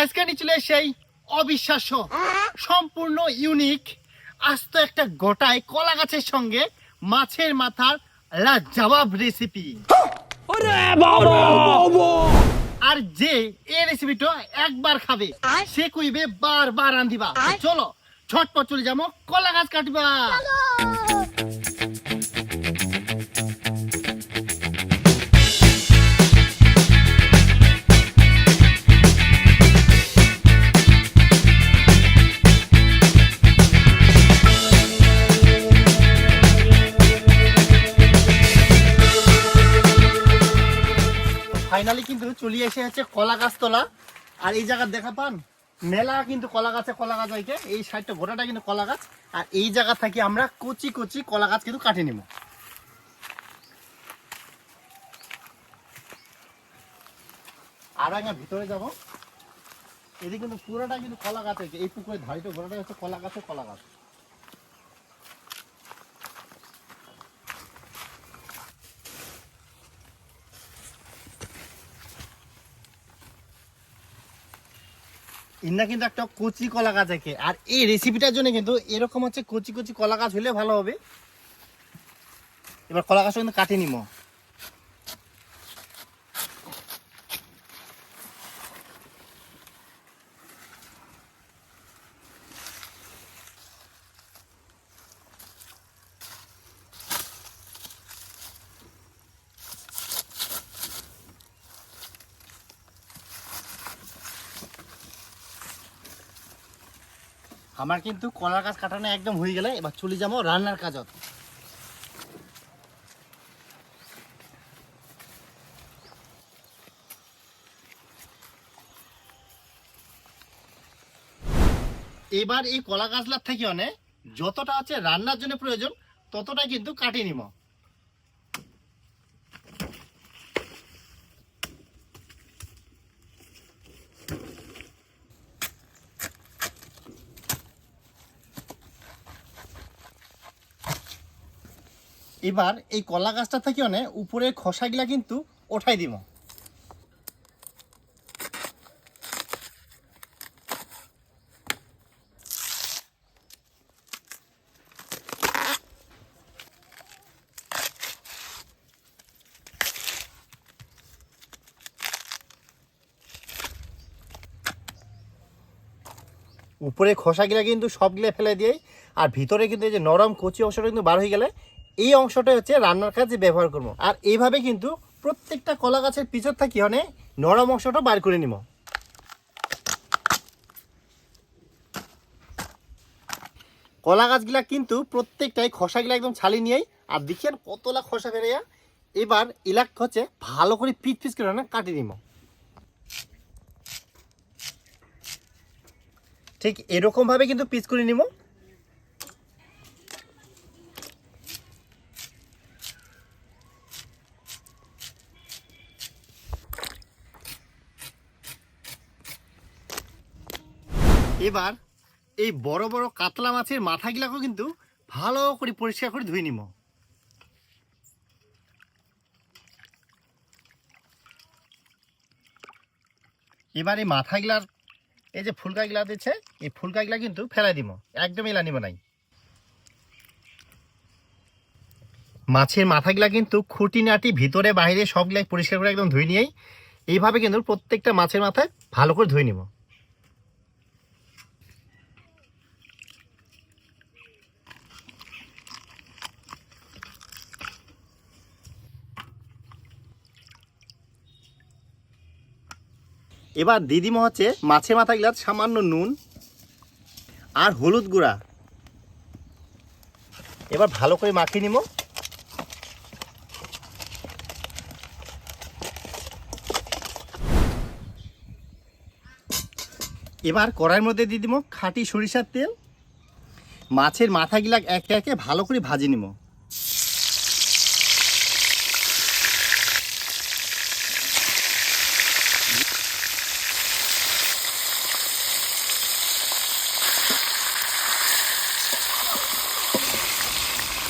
আজকে নিচলে সেই অবিশ্বাস্য সম্পূর্ণ ইউনিক আস্ত একটা গোটায় কলা গাছের সঙ্গে মাছের মাথার লাজবাব রেসিপি। আর যে এই রেসিপিটা একবার খাবে সে কইবে বারবার রান্ধিবা। চলো ঝটপট চলে যাবো কলা গাছ কাটবা। ফাইনালি কিন্তু চলে এসে হচ্ছে কলা গাছ তোলা। আর এই জায়গা দেখা পান মেলা কিন্তু কলা গাছ হইকে এই সাইডটা গোটাটা কিন্তু কলা গাছ। আর এই জায়গা থেকে আমরা কচি কচি কলা গাছ কিন্তু কাটে নিব। আর আগে ভিতরে যাব, এদিকে কিন্তু পুরোটা কিন্তু কলা গাছ হইকে। এই পুকুরের ধারিটা গোটাটা হচ্ছে কলা গাছ। ইন্না কিন্তু একটা কচি কলা গাছ একে। আর এই রেসিপিটার জন্য কিন্তু এরকম হচ্ছে কচি কচি কলা গাছ হলে ভালো হবে। এবার কলা গাছটা কিন্তু কাটে নিব। আমার কিন্তু কলা গাছ কাটানো একদম হয়ে গেলে এবার চলে যাবো রান্নার কাজত। এবার এই কলা গাছলার থেকে অনেক যতটা আছে রান্নার জন্য প্রয়োজন ততটাই কিন্তু কাটিয়ে নিব। এবার এই কলা গাছটা থেকে অনেক উপরের খোসাগুলা কিন্তু ওঠাই দিব। উপরে খোসাগুলা কিন্তু সবগুলা ফেলে দিয়ে আর ভিতরে কিন্তু এই যে নরম কচি অংশটা কিন্তু বার হয়ে গেলে এই অংশটা হচ্ছে রান্নার কাজে ব্যবহার করব। আর এইভাবে কিন্তু প্রত্যেকটা কলা গাছের পিছর থাকি অনেক নরম অংশটা বার করে নিব। কলা গাছগুলা কিন্তু প্রত্যেকটাই খোসাগুলা একদম ছালি নিয়েই। আর দেখেন কতলা খোসা ফেরাইয়া। এবার এলাক হচ্ছে ভালো করে পিস পিস করে না কাটিয়ে নিব। ঠিক এরকম ভাবে কিন্তু পিস করে নিব। এবার এই বড় বড় কাতলা মাছের মাথাগুলাকেও কিন্তু ভালো করে পরিষ্কার করে ধুয়ে নিব। এবার এই মাথাগুলার এই যে ফুলকাগুলা দিচ্ছে এই ফুলকাগুলা কিন্তু ফেলাই দিব, একদম এলা নিব নাই। মাছের মাথাগুলা কিন্তু খুঁটিনাটি ভিতরে বাইরে সবগুলাই পরিষ্কার করে একদম ধুয়ে নিয়েই এইভাবে কিন্তু প্রত্যেকটা মাছের মাথায় ভালো করে ধুয়ে নিব। এবার দিদিমা হচ্ছে মাছের মাথাগুলা সামান্য নুন আর হলুদ গুঁড়া এবার ভালো করে মাখিয়ে নিব। এবার কড়াইয়ের মধ্যে দিয়ে দিব খাঁটি সরিষার তেল। মাছের মাথাগুলা একে একে ভালো করে ভাজি নিব।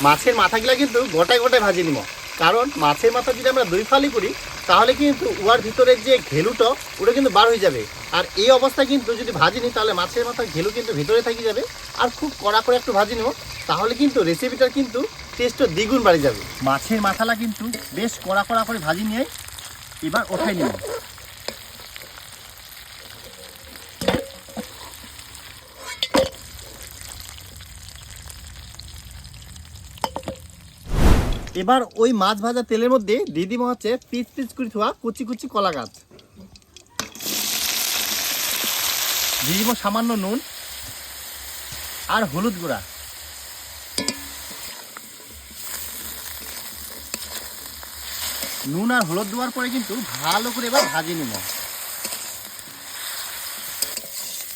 মাছের মাথাগুলা কিন্তু গোটায় গোটায় ভাজি নিব, কারণ মাছের মাথা যদি আমরা দুই ফালি করি তাহলে কিন্তু উহার ভিতরের যে ঘেলুটা ওটা কিন্তু বার হয়ে যাবে। আর এই অবস্থায় কিন্তু যদি ভাজি নিই তাহলে মাছের মাথার ঘেলু কিন্তু ভিতরে থাকি যাবে। আর খুব কড়া করে একটু ভাজি নেব, তাহলে কিন্তু রেসিপিটার কিন্তু টেস্টও দ্বিগুণ বাড়ি যাবে। মাছের মাথালা কিন্তু বেশ কড়া কড়া করে ভাজি নিয়ে এবার ওঠাই নেব। এবার ওই মাছ ভাজা তেলের মধ্যে দিদিমা হচ্ছে পিস পিস করে থোয়া কুচি কুচি কলা গাছ, দিদিমা সামান্য নুন আর হলুদ গুঁড়া, নুন আর হলুদ দেওয়ার পরে কিন্তু ভালো করে এবার ভাজি নিব।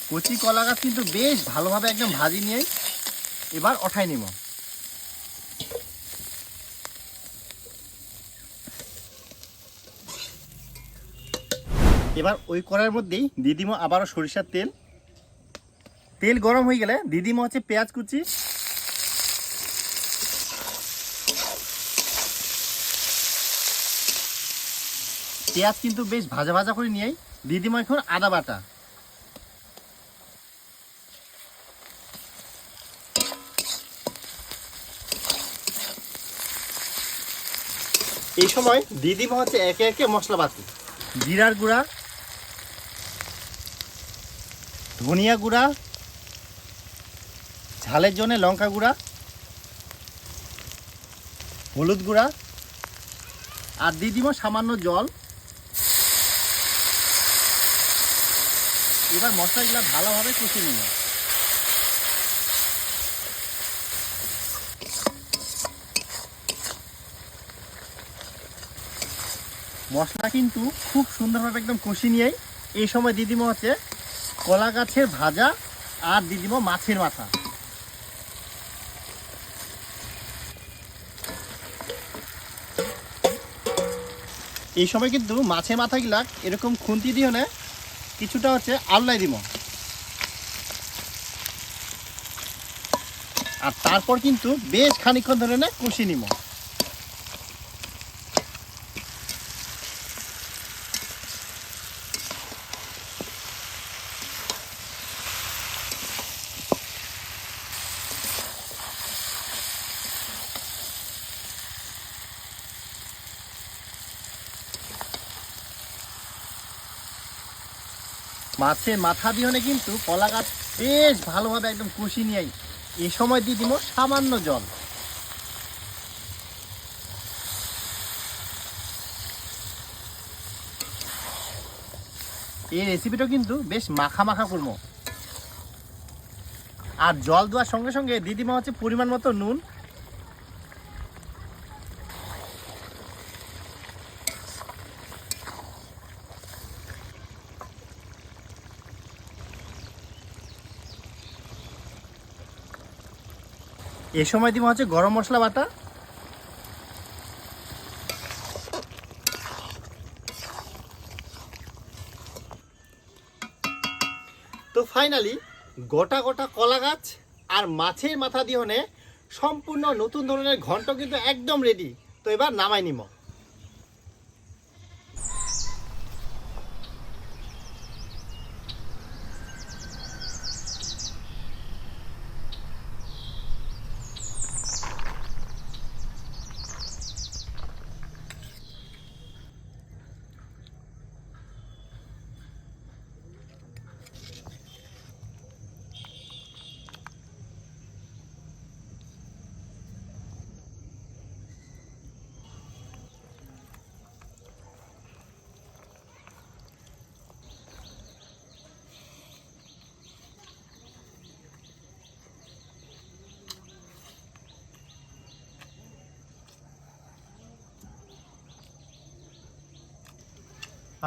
কচি কলা গাছ কিন্তু বেশ ভালোভাবে একদম ভাজি নিয়ে এবার ওঠাই নিব। এবার ওই কড়াইয়ের মধ্যেই দিদিমা আবারও সরিষার তেল, তেল গরম হয়ে গেলে দিদিমা হচ্ছে পেঁয়াজ কুচি, পেঁয়াজ কিন্তু বেশ ভাজা ভাজা করে নিয়েই দিদিমা এখন আদা বাটা, এই সময় দিদিমা হচ্ছে একে একে মশলাপাতি, জিরার গুঁড়া, ধনিয়া গুঁড়া, ঝালের জন্য লঙ্কা গুঁড়া, হলুদ গুঁড়া আর দিদিমা সামান্য জল। এবার মশলাগুলো ভালোভাবে কষিয়ে নিব। মশলা কিন্তু খুব সুন্দরভাবে একদম কষিয়ে নিয়েই এই সময় দিদিমা হচ্ছে কলা গাছের ভাজা আর দিদিমা মাছের মাথা, এই সময় কিন্তু মাছের মাথাগুলা এরকম খুন্তি দিয়ে না কিছুটা হচ্ছে আল্লাই দিব। আর তারপর কিন্তু বেশ খানিকক্ষণ ধরে না কষিয়ে নিব। মাছের মাথা দিয়ে কিন্তু কলা গাছ বেশ ভালোভাবে একদম কষিয়ে নিয়ে এই সময় দিয়ে দিব সামান্য জল। এই রেসিপিটা কিন্তু বেশ মাখা মাখা করবো। আর জল দেওয়ার সঙ্গে সঙ্গে দিদিমা হচ্ছে পরিমাণ মতো নুন, এ সময় দিব হচ্ছে গরম মশলা বাটা, তো ফাইনালি গোটা গোটা কলা গাছ আর মাছের মাথা দিয়ে সম্পূর্ণ নতুন ধরনের ঘন্ট কিন্তু একদম রেডি। তো এবার নামাই নিব।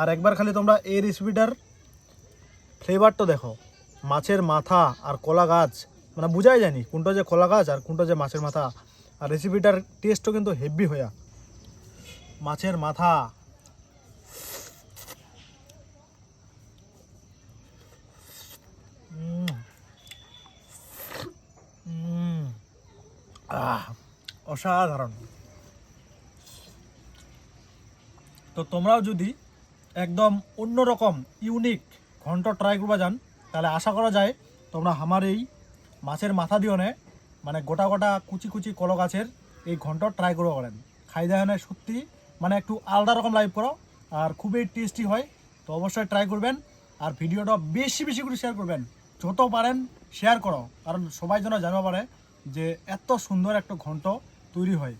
আর একবার খালি তোমরা এই রেসিপিটার ফ্লেভারটা দেখো। মাছের মাথা আর কলা গাছ মানে বুঝাই যায়নি কোনটা যে কলা গাছ আর কোনটা যে মাছের মাথা। আর রেসিপিটার টেস্টও কিন্তু হেভি হইয়া। মাছের মাথা অসাধারণ। তো তোমরাও যদি একদম অন্যরকম ইউনিক ঘন্ট ট্রাই করবা যান, তাহলে আশা করা যায় তোমরা আমার এই মাছের মাথা দিও নে মানে গোটা গোটা কুচি কুচি কলা গাছের এই ঘন্ট ট্রাই করে করেন, খাই দেয় না সত্যি মানে একটু আলাদা রকম লাইভ করো আর খুবই টেস্টি হয়। তো অবশ্যই ট্রাই করবেন আর ভিডিওটা বেশি বেশি করে শেয়ার করবেন, যত পারেন শেয়ার করো, কারণ সবাই যেন জানতে পারে যে এত সুন্দর একটা ঘন্ট তৈরি হয়।